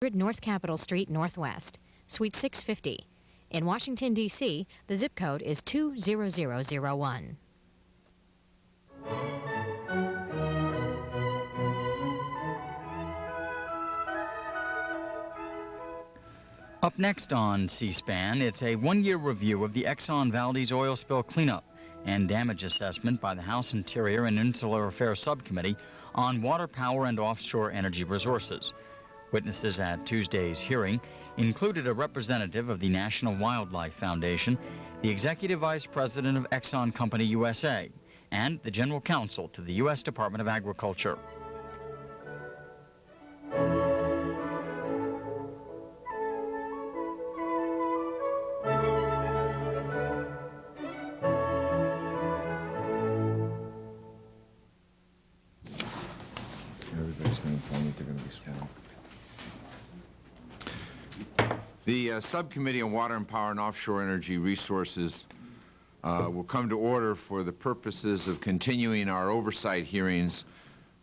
100 North Capitol Street Northwest, Suite 650. In Washington, D.C., the zip code is 20001. Up next on C-SPAN, it's a one-year review of the Exxon Valdez oil spill cleanup and damage assessment by the House Interior and Insular Affairs Subcommittee on Water Power and Offshore Energy Resources. Witnesses at Tuesday's hearing included a representative of the National Wildlife Foundation, the Executive Vice President of Exxon Company USA, and the General Counsel to the U.S. Department of Agriculture. Everybody's going to inform me they're going to be sworn. The Subcommittee on Water and Power and Offshore Energy Resources will come to order for the purposes of continuing our oversight hearings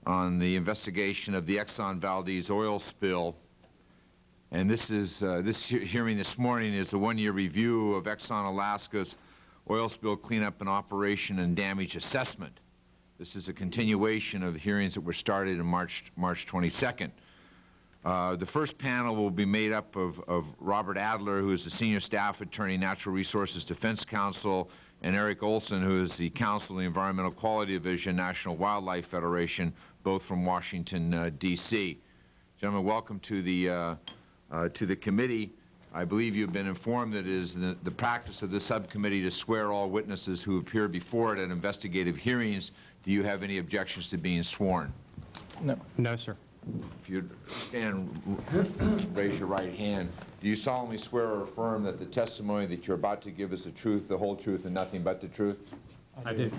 on the investigation of the Exxon Valdez oil spill. And this hearing this morning is a one-year review of Exxon Alaska's oil spill cleanup and operation and damage assessment. This is a continuation of the hearings that were started on March 22nd. The first panel will be made up of Robert Adler, who is the Senior Staff Attorney, Natural Resources Defense Counsel, and Eric Olson, who is the Counsel of the Environmental Quality Division, National Wildlife Federation, both from Washington, D.C. Gentlemen, welcome to the committee. I believe you've been informed that it is the practice of this subcommittee to swear all witnesses who appear before it at investigative hearings. Do you have any objections to being sworn? No. No, sir. If you'd stand, raise your right hand. Do you solemnly swear or affirm that the testimony that you're about to give is the truth, the whole truth, and nothing but the truth? I do.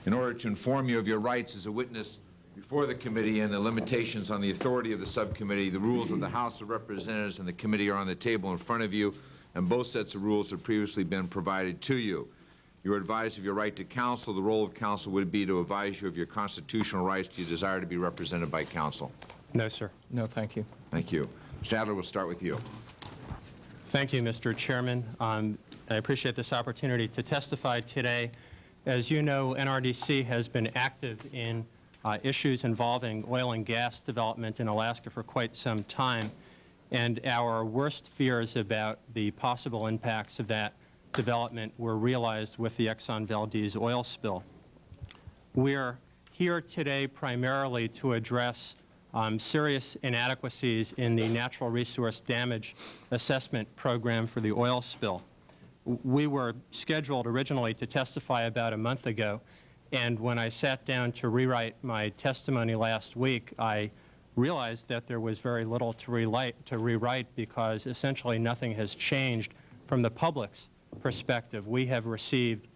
In order to inform you of your rights as a witness before the committee and the limitations on the authority of the subcommittee, the rules of the House of Representatives and the committee are on the table in front of you, and both sets of rules have previously been provided to you. You are advised of your right to counsel. The role of counsel would be to advise you of your constitutional rights. Do you desire to be represented by counsel? No, sir. No, thank you. Thank you. Mr. Adler, we'll start with you. Thank you, Mr. Chairman. I appreciate this opportunity to testify today. As you know, NRDC has been active in issues involving oil and gas development in Alaska for quite some time, and our worst fears about the possible impacts of that development were realized with the Exxon Valdez oil spill. We're here today primarily to address serious inadequacies in the natural resource damage assessment program for the oil spill. We were scheduled originally to testify about a month ago, and when I sat down to rewrite my testimony last week, I realized that there was very little to rewrite because essentially nothing has changed from the public's perspective. We have received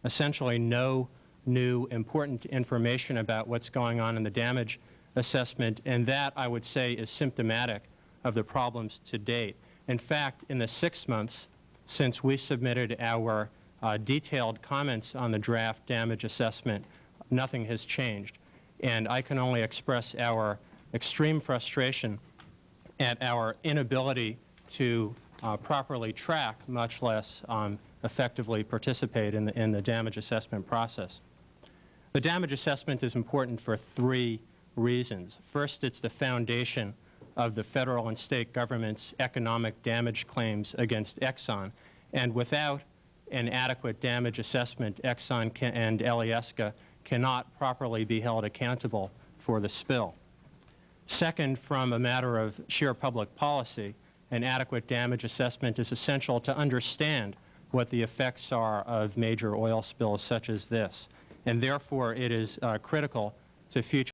essentially no new important information about what's going on in the damage assessment, and that, I would say, is symptomatic of the problems to date. In fact, in the 6 months since we submitted our detailed comments on the draft damage assessment, nothing has changed. And I can only express our extreme frustration at our inability to properly track, much less effectively participate in the damage assessment process. The damage assessment is important for 3 reasons. First, it's the foundation of the federal and state government's economic damage claims against Exxon. And without an adequate damage assessment, Exxon and Alyeska cannot properly be held accountable for the spill. Second, from a matter of sheer public policy, an adequate damage assessment is essential to understand what the effects are of major oil spills such as this. And therefore, it is critical to future